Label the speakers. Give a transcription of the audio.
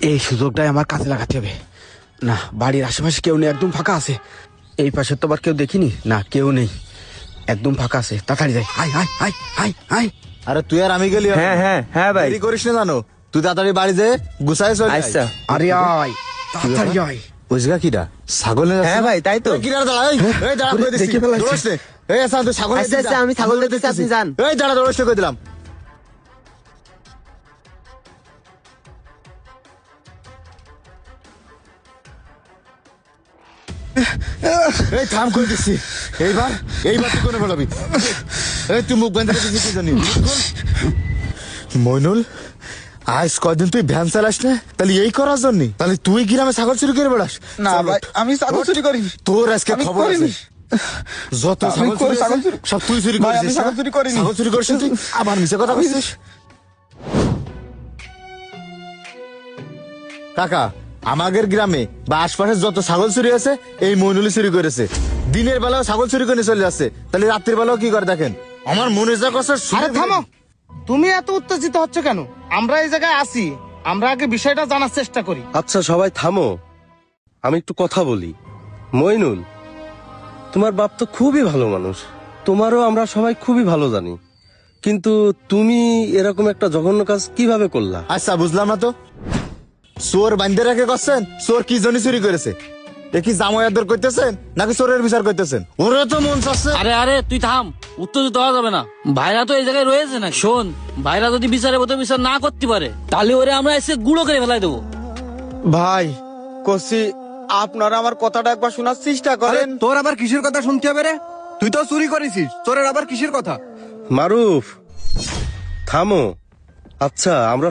Speaker 1: এই সুযোগটাই আমার কাজে লাগাতে হবে। না, বাড়ির আশেপাশে কেউ নেই, একদম ফাঁকা আছে। এই পাশে তো আবার কেউ দেখিনি, না কেউ নেই, একদম ফাঁকা আছে। তাড়াতাড়ি যাই। আয় আয় আয় আয় আয়।
Speaker 2: আরে তুই আর আমি গেলি?
Speaker 3: হ্যাঁ হ্যাঁ হ্যাঁ ভাই,
Speaker 2: দেরি করিস না জানো, তুই তাড়াতাড়ি বাড়ি যে গুছাই চলে আয়।
Speaker 3: আচ্ছা।
Speaker 1: আরে আয় তাড়াতাড়ি আয়।
Speaker 2: ওই জায়গা কিরা ছাগল?
Speaker 3: হ্যাঁ ভাই, তাই তো।
Speaker 2: কিরা দাঁড়া, এই দাঁড়া করে দিছি।
Speaker 1: দেখে ফেলাইছি।
Speaker 2: দৌড়াস নে। এই আসান তুই ছাগল
Speaker 3: আচ্ছা আচ্ছা, আমি ছাগল দেখতেছি, আপনি যান।
Speaker 2: এই দাঁড়া, দৌড়াস নে, কই দিলাম। এই থাম করে দিচ্ছি। এইবার তুই কোনে বলাবি? এই তুই মুখ বেঁধে রেখেছিস কি জানি? মইনুল, আজ কয়দিন তুই ভ্যান চালাস না, তাহলে এই করার জন্য? তাহলে তুই গ্রামে ছাগল চুরি করে বেড়াস?
Speaker 1: না ভাই, আমি ছাগল চুরি করিনি।
Speaker 2: তোর আজকে
Speaker 1: আমি
Speaker 2: খবর আছে।
Speaker 1: করিনি।
Speaker 2: যত
Speaker 1: আমি
Speaker 2: ছাগল চুরি
Speaker 1: ছাগল
Speaker 2: আছে,
Speaker 1: চুরি-
Speaker 2: সব তুই চুরি
Speaker 1: ভাই, আমি
Speaker 2: করেছিস।
Speaker 1: ছাগল চুরি করিনি।
Speaker 2: ছাগল চুরি করিস তুই? আবার মিছে কথা বলছিস। কাকা, আমাদের গ্রামে বা আশপাশে যত ছাগল চুরি আছে এই মইনুলি চুরি করেছে। দিনের বেলাও ছাগল চুরি করে চলে যাচ্ছে, তাহলে রাত্রির বেলাও কি করে দেখেন? আমার মনে যা করছে।
Speaker 4: আরে থামো, তুমি এত উত্তেজিত হচ্ছ কেন? আমরা এই জায়গায় আছি, আমরা আগে বিষয়টা জানার চেষ্টা করি।
Speaker 5: আচ্ছা সবাই থামো, আমি একটু কথা বলি। মইনুল, তোমার বাপ তো খুবই ভালো মানুষ, তোমারও আমরা সবাই খুবই ভালো জানি, কিন্তু তুমি এরকম একটা জঘন্য কাজ কিভাবে করলা?
Speaker 2: আচ্ছা বুঝলাম না তো, চোর বান্ধে রেখে করছেন? চোর কি জন্য চুরি করেছে? এ কি জামাই আদর করতেছেন নাকি চোরের বিচার করতেছেন? ওরে তো মন চাচ্ছে।
Speaker 6: আরে আরে তুই থাম, উত্তেজিত হওয়া যাবে না। ভাইরা তো এই জায়গায় রয়েছে না। শোন, ভাইরা যদি বিচারের মতো বিচার না করতে পারে, তাহলে ওরে আমরা এসে গুঁড়ো করে ফেলাই দেবো।
Speaker 1: ভাই কসি, আপনারা আমার কথাটা একবার শোনার চেষ্টা করেন।
Speaker 3: তোর আবার কিসের কথা শুনতে হবে রে? তুই তো চুরি করেছিস, তোর আবার কিসের কথা?
Speaker 5: মারুফ, থামো। আচ্ছা আমরা